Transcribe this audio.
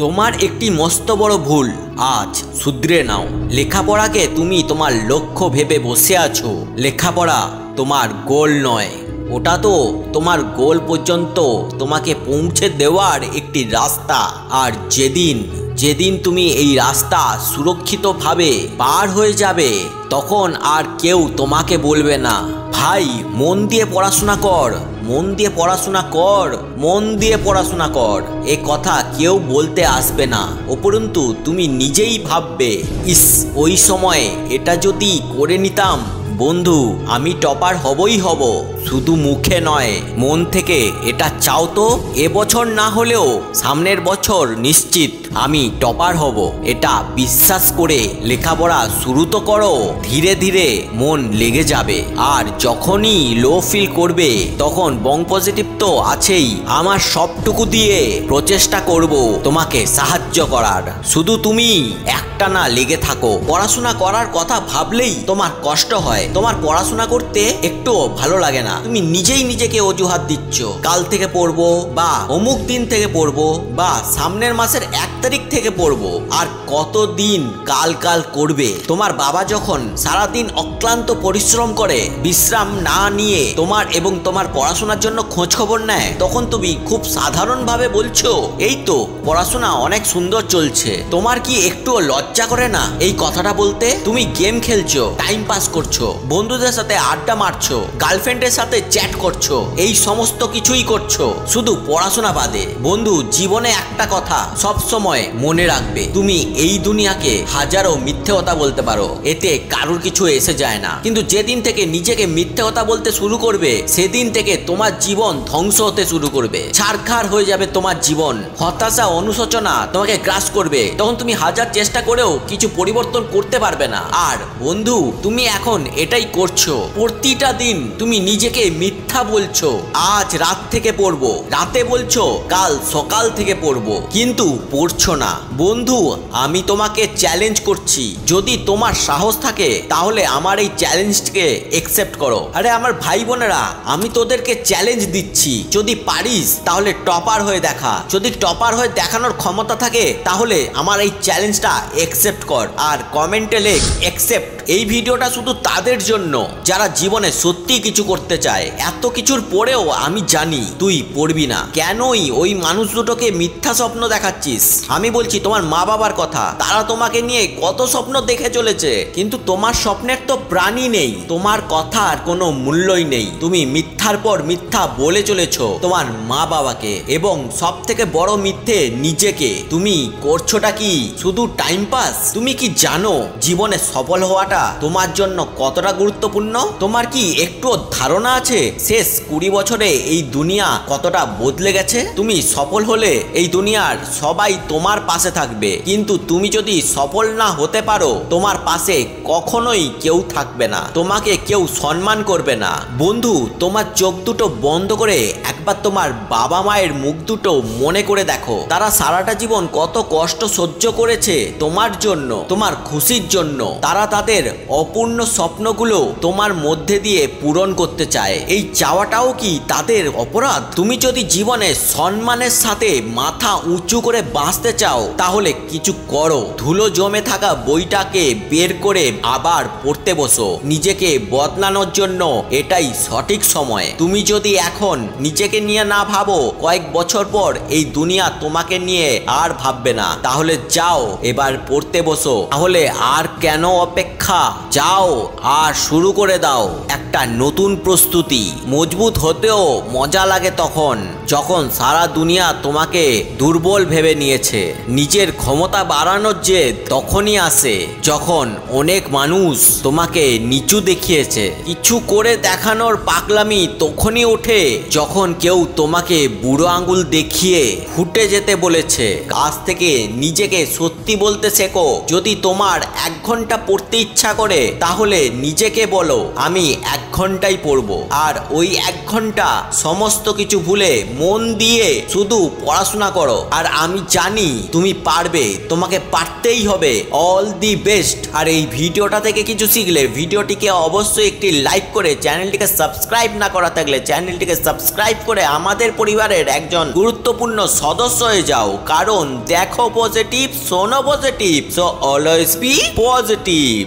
তোমার একটি মস্ত বড় ভুল আজ শুধরে নাও। লেখাপড়াকে তুমি তোমার লক্ষ্য ভেবে বসে আছো। লেখাপড়া তোমার গোল নয়, ওটা তো তোমার গোল পর্যন্ত তোমাকে পৌঁছে দেওয়ার একটি রাস্তা। আর যেদিন তুমি এই রাস্তা সুরক্ষিতভাবে পার হয়ে যাবে, তখন আর কেউ তোমাকে বলবে না, ভাই মন দিয়ে পড়াশোনা কর, মন দিয়ে পড়াশোনা কর, মন দিয়ে পড়াশোনা কর। এ কথা কেউ বলতে আসবে না। উপরন্তু তুমি নিজেই ভাববে, ইস ওই সময় এটা যদি করে নিতাম, বন্ধু আমি টপার হবই হব। শুধু মুখে নয়, মন থেকে এটা চাও তো, এবছর না হলেও সামনের বছর নিশ্চিত আমি টপার হব। এটা বিশ্বাস করে লেখাপড়া শুরু তো করো। ধীরে ধীরে মন লেগে যাবে। আর যখনই লো ফিল করবে, তখন বং পজিটিভ তো আছেই। আমার সবটুকু দিয়ে প্রচেষ্টা করব তোমাকে সাহায্য করার। শুধু তুমি একটানা লেগে থাকো। পড়াশোনা করার কথা ভাবলেই তোমার কষ্ট হয়, তোমার পড়াশোনা করতে একটুও ভালো লাগে না। তুমি নিজেই নিজেকে অজুহাত দিচ্ছ, কাল থেকে পড়বো, বা অমুক দিন থেকে পড়বো, বা সামনের মাসের 1 তারিখ থেকে পড়বো। আর কতদিন কাল কাল করবে? তোমার বাবা যখন সারাদিন অক্লান্ত পরিশ্রম করে, বিশ্রাম না নিয়ে তোমার এবং তোমার পড়াশোনার জন্য খোঁজ খবর নেয়, তখন তুমি খুব সাধারণভাবে বলছো, এই তো পড়াশোনা অনেক সুন্দর চলছে। তোমার কি একটুও লজ্জা করে না এই কথাটা বলতে? তুমি গেম খেলছো, টাইম পাস করছো, বন্ধুদের সাথে আড্ডা মারছো, গার্লফ্রেন্ডের সাথে চ্যাট করছো, এই সমস্ত কিছুই করছো, শুধু পড়াশোনা বাদে। বন্ধু জীবনে একটা কথা সব সময় মনে রাখবে, তুমি এই দুনিয়াকে হাজারো মিথ্যে কথা বলতে পারো, এতে কারোর কিছু এসে যায় না। কিন্তু যেদিন থেকে নিজেকে মিথ্যে কথা বলতে শুরু করবে, সেদিন থেকে তোমার জীবন ধ্বংস হতে শুরু করবে। ছারখার হয়ে যাবে তোমার জীবন। হতাশা, অনুশোচনা তোমাকে গ্রাস করবে। তখন তুমি হাজার চেষ্টা করেও কিছু পরিবর্তন করতে পারবে না। আর বন্ধু তুমি এখন এটাই করছো। প্রতিটা দিন তুমি নিজেকে মিথ্যা বলছো, আজ রাত থেকে পড়বো, রাতে বলছো কাল সকাল থেকে পড়বো, কিন্তু পড়ছো না। বন্ধু আমি তোমাকে চ্যালেঞ্জ করছি, যদি তোমার সাহস থাকে তাহলে আমার এই চ্যালেঞ্জকে একসেপ্ট করো। আরে আমার ভাই বোনেরা, আমি তোদেরকে চ্যালেঞ্জ দিচ্ছি, যদি পারিস তাহলে টপার হয়ে দেখা। যদি টপার হয়ে দেখানোর ক্ষমতা থাকে, তাহলে আমার এই চ্যালেঞ্জটা একসেপ্ট কর আর কমেন্টে লেখ একসেপ্ট। এই ভিডিওটা শুধু তাদের জন্য যারা জীবনে সত্যি কিছু করতে চায়। এত কিছুর পরেও আমি জানি তুই পড়বি না। কেনই ওই মানুষ দুটোকে মিথ্যা স্বপ্ন দেখাচ্ছিস? আমি বলছি তোমার মা বাবার কথা, তারা তোমাকে নিয়ে কত স্বপ্ন দেখে চলেছে, কিন্তু তোমার স্বপ্নের তো প্রাণী নেই, তোমার কথার কোনো মূল্যই নেই। তুমি মিথ্যার পর মিথ্যা বলে চলেছো তোমার মা বাবাকে, এবং সব থেকে বড় মিথ্যে নিজেকে। তুমি করছোটা কি? শুধু টাইম পাস? তুমি কি জানো জীবনে সফল হওয়াটা তোমার জন্য কতটা গুরুত্বপূর্ণ? তোমার কি একটু ধারণা আছে শেষ 20 বছরে এই দুনিয়া কতটা বদলে গেছে? তুমি সফল হলে এই দুনিয়ার সবাই তোমার পাশে থাকবে, কিন্তু তুমি যদি সফল না হতে পারো, তোমার পাশে কখনোই কেউ থাকবে না, তোমাকে কেউ সম্মান করবে না। বন্ধু তোমার চোখ দুটো বন্ধ করে একবার তোমার বাবা মায়ের মুখ দুটো মনে করে দেখো। তারা সারাটা জীবন কত কষ্ট সহ্য করেছে তোমার জন্য, তোমার খুশির জন্য। তারা তাদের অপূর্ণ স্বপ্নগুলো তোমার মধ্যে দিয়ে পূরণ করতে চায়। এই চাওয়াটাও কি তাদের অপরাধ? তুমি যদি জীবনে সম্মানের সাথে মাথা উঁচু করে বাঁচতে চাও, তাহলে কিছু করো। ধুলো জমে থাকা বইটাকে বের করে আবার পড়তে বসো। নিজেকে বদলানোর জন্য এটাই সঠিক সময়। তুমি যদি এখন নিজেকে নিয়ে না ভাবো, কয়েক বছর পর এই দুনিয়া তোমাকে নিয়ে আর ভাববে না। তাহলে যাও এবার পড়তে বসো। তাহলে আর কেন অপেক্ষা? যাও আর শুরু করে দাও একটা নতুন প্রস্তুতি। মজবুত হতেও মজা লাগে তখন, যখন সারা দুনিয়া তোমাকে দুর্বল ভেবে নিয়েছে। নিজের ক্ষমতা বাড়ানোর জেদ তখনই আসে যখন অনেক মানুষ তোমাকে নিচু দেখিয়েছে। কিছু করে দেখানোর পাগলামি তখনই ওঠে যখন কেউ তোমাকে বুড়ো আঙ্গুল দেখিয়ে ফুটে যেতে বলেছে। আজ থেকে নিজেকে সত্যি বলতে শেখো। যদি তোমার 1 ঘন্টা পড়তে ইচ্ছা করে, তাহলে নিজেকে বলো আমি 1 ঘন্টাই পড়বো, আর ওই 1 ঘন্টা সমস্ত কিছু ভুলে মন দিয়ে শুধু পড়াশোনা করো। আর আমি জানি তুমি পারবে, তোমাকে পারতেই হবে। All the best. আর এই ভিডিওটা থেকে কিছু শিখলে ভিডিওটিকে অবশ্যই একটি লাইক করে, চ্যানেলটিকে সাবস্ক্রাইব না করা থাকলে চ্যানেলটিকে সাবস্ক্রাইব করে আমাদের পরিবারের একজন গুরুত্বপূর্ণ সদস্য হয়ে যাও। কারণ দেখো পজিটিভ, শোনো positive, so always be positive.